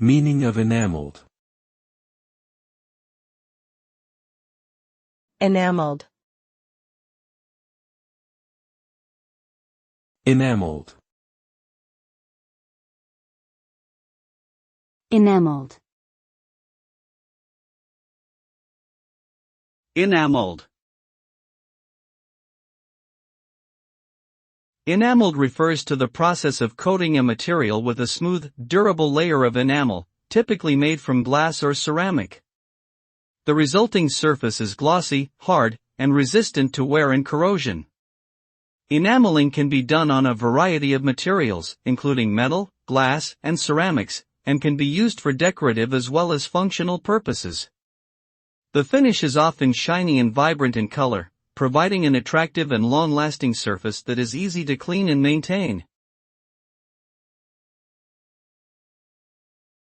Meaning of enamelled. Enamelled. Enamelled. Enamelled. Enamelled. Enamelled refers to the process of coating a material with a smooth, durable layer of enamel, typically made from glass or ceramic. The resulting surface is glossy, hard, and resistant to wear and corrosion. Enameling can be done on a variety of materials, including metal, glass, and ceramics, and can be used for decorative as well as functional purposes. The finish is often shiny and vibrant in color, providing an attractive and long-lasting surface that is easy to clean and maintain.